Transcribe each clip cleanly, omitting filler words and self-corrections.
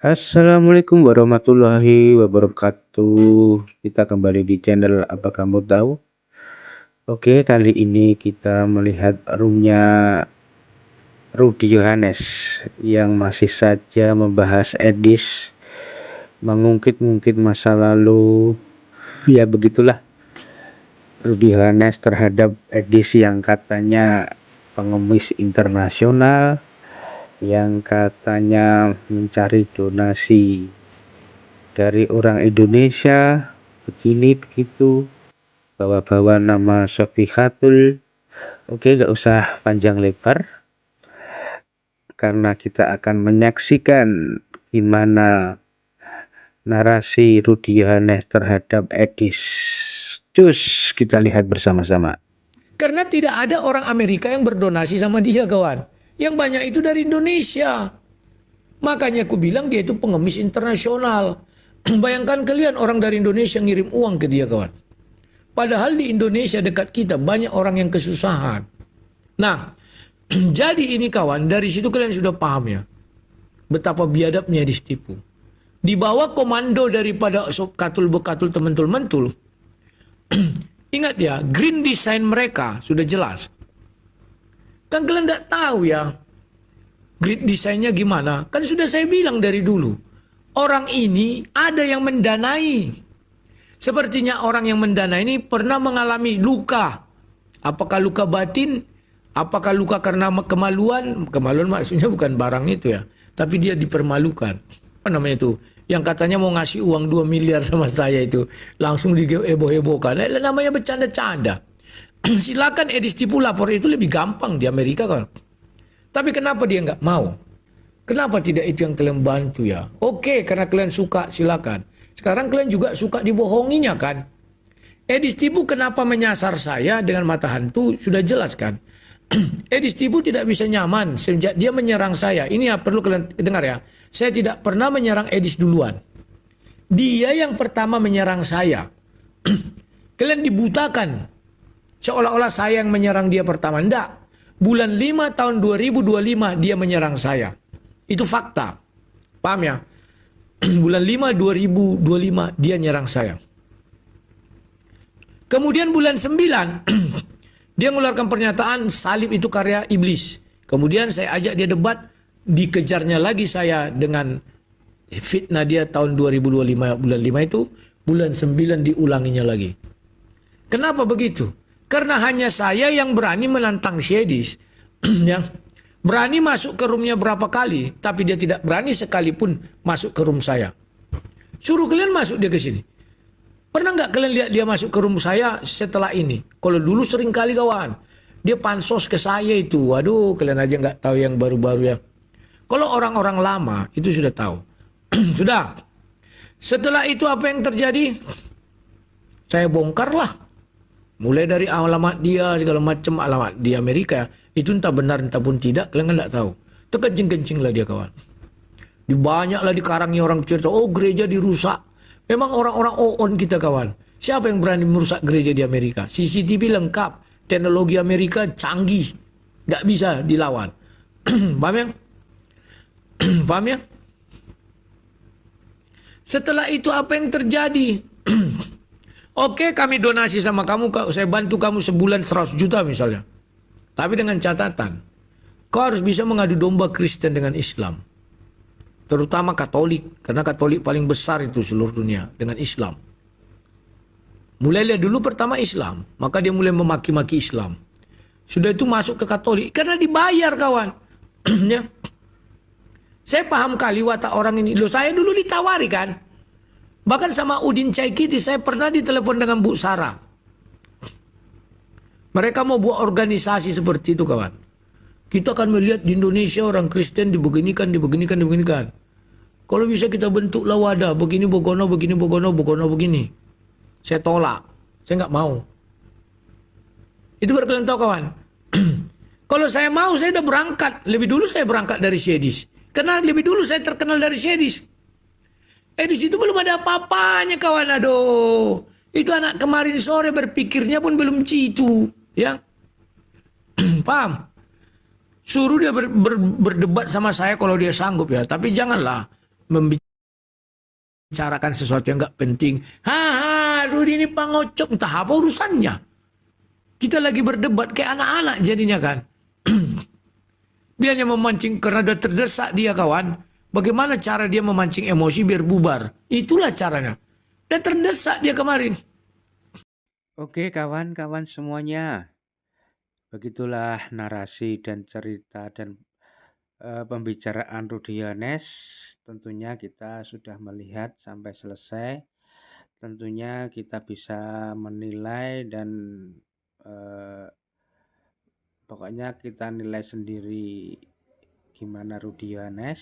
Assalamualaikum warahmatullahi wabarakatuh. Kita kembali di channel Apa Kamu Tahu? Oke, kali ini kita melihat roomnya Rudy Yohanes yang masih saja membahas Edis, mengungkit-ungkit masa lalu. Ya begitulah Rudy Yohanes terhadap Edis yang katanya pengemis internasional, yang katanya mencari donasi dari orang Indonesia, begini begitu, bawa-bawa nama Sofihatul. Oke, gak usah panjang lebar, karena kita akan menyaksikan gimana narasi Rudy Yohanes terhadap Edis. Cus, kita lihat bersama-sama. Karena tidak ada orang Amerika yang berdonasi sama dia, kawan. Yang banyak itu dari Indonesia. Makanya aku bilang dia itu pengemis internasional. Bayangkan kalian orang dari Indonesia ngirim uang ke dia, kawan. Padahal di Indonesia dekat kita banyak orang yang kesusahan. Nah, jadi ini kawan, dari situ kalian sudah paham ya. Betapa biadabnya ditipu. Di bawah komando daripada katul-bekatul tementul-mentul. Ingat ya, green design mereka sudah jelas. Kan kalian tidak tahu ya, green design-nya gimana. Kan sudah saya bilang dari dulu. Orang ini ada yang mendanai. Sepertinya orang yang mendanai ini pernah mengalami luka. Apakah luka batin? Apakah luka karena kemaluan? Kemaluan maksudnya bukan barang itu ya. Tapi dia dipermalukan. Apa namanya itu? Yang katanya mau ngasih uang 2 miliar sama saya itu. Langsung diheboh-hebohkan. Namanya bercanda-canda. Silakan Edis Tipu lapor, itu lebih gampang di Amerika kan. Tapi kenapa dia nggak mau? Kenapa tidak itu yang kalian bantu ya? Oke, karena kalian suka, silakan. Sekarang kalian juga suka dibohonginya kan? Edis Tipu kenapa menyasar saya dengan mata hantu? Sudah jelas kan? Edis Tipu tidak bisa nyaman sejak dia menyerang saya. Ini ya perlu kalian dengar ya. Saya tidak pernah menyerang Edis duluan. Dia yang pertama menyerang saya. Kalian dibutakan. Seolah-olah saya yang menyerang dia pertama. Enggak. Bulan 5 tahun 2025 dia menyerang saya. Itu fakta. Paham ya? Bulan 5 2025 dia nyerang saya. Kemudian bulan 9 dia mengeluarkan pernyataan salib itu karya iblis. Kemudian saya ajak dia debat, dikejarnya lagi saya dengan fitnah dia tahun 2025 bulan 5 itu, bulan 9 diulanginya lagi. Kenapa begitu? Karena hanya saya yang berani menantang Edis. Yang berani masuk ke roomnya berapa kali, tapi dia tidak berani sekalipun masuk ke room saya. Suruh kalian masuk dia ke sini. Pernah nggak kalian lihat dia masuk ke room saya setelah ini? Kalau dulu sering kali kawan. Dia pansos ke saya itu. Waduh, kalian aja nggak tahu yang baru-baru ya. Kalau orang-orang lama itu sudah tahu. Sudah. Setelah itu apa yang terjadi? Saya bongkar lah. Mulai dari alamat dia, segala macam alamat di Amerika. Itu entah benar, entah pun tidak. Kalian kan nggak tahu. Terkencing-kencing lah dia kawan. Banyaklah dikarangi orang cerita. Oh, gereja dirusak. Memang orang-orang on kita kawan. Siapa yang berani merusak gereja di Amerika? CCTV lengkap. Teknologi Amerika canggih. Nggak bisa dilawan. Paham ya? Paham ya? Setelah itu apa yang terjadi? Oke, kami donasi sama kamu, saya bantu kamu sebulan 100 juta misalnya. Tapi dengan catatan, kau harus bisa mengadu domba Kristen dengan Islam. Terutama Katolik, karena Katolik paling besar itu seluruh dunia dengan Islam. Mulai lihat dulu pertama Islam, maka dia mulai memaki-maki Islam. Sudah itu masuk ke Katolik, karena dibayar kawan. Ya. Saya paham kali watak orang ini. Loh, saya dulu ditawari kan. Bahkan sama Udin Caikiti saya pernah ditelepon dengan Bu Sarah. Mereka mau buat organisasi seperti itu kawan. Kita akan melihat di Indonesia orang Kristen dibeginikan. Kalau bisa kita bentuklah wadah. Begini Bogono, begini. Saya tolak. Saya nggak mau. Itu baru kalian tahu kawan. Kalau saya mau, saya udah berangkat. Lebih dulu saya berangkat dari Edis. Karena lebih dulu saya terkenal dari Edis. Di situ belum ada apa-apanya kawan. Aduh, itu anak kemarin sore berpikirnya pun belum cicu, ya. Paham? Suruh dia berdebat sama saya kalau dia sanggup ya. Tapi janganlah membicarakan sesuatu yang nggak penting. Haha, Rudi ini pangocok, entah apa urusannya. Kita lagi berdebat kayak anak-anak jadinya kan. Dia hanya memancing karena dia terdesak dia kawan. Bagaimana cara dia memancing emosi biar bubar? Itulah caranya. Dia terdesak dia kemarin. Oke kawan-kawan semuanya, begitulah narasi dan cerita dan pembicaraan Rudy Yones. Tentunya kita sudah melihat sampai selesai. Tentunya kita bisa menilai dan pokoknya kita nilai sendiri gimana Rudy Yones.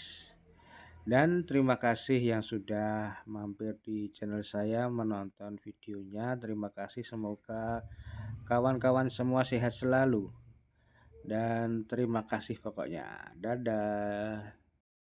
Dan terima kasih yang sudah mampir di channel saya menonton videonya. Terima kasih, semoga kawan-kawan semua sehat selalu. Dan terima kasih pokoknya. Dadah.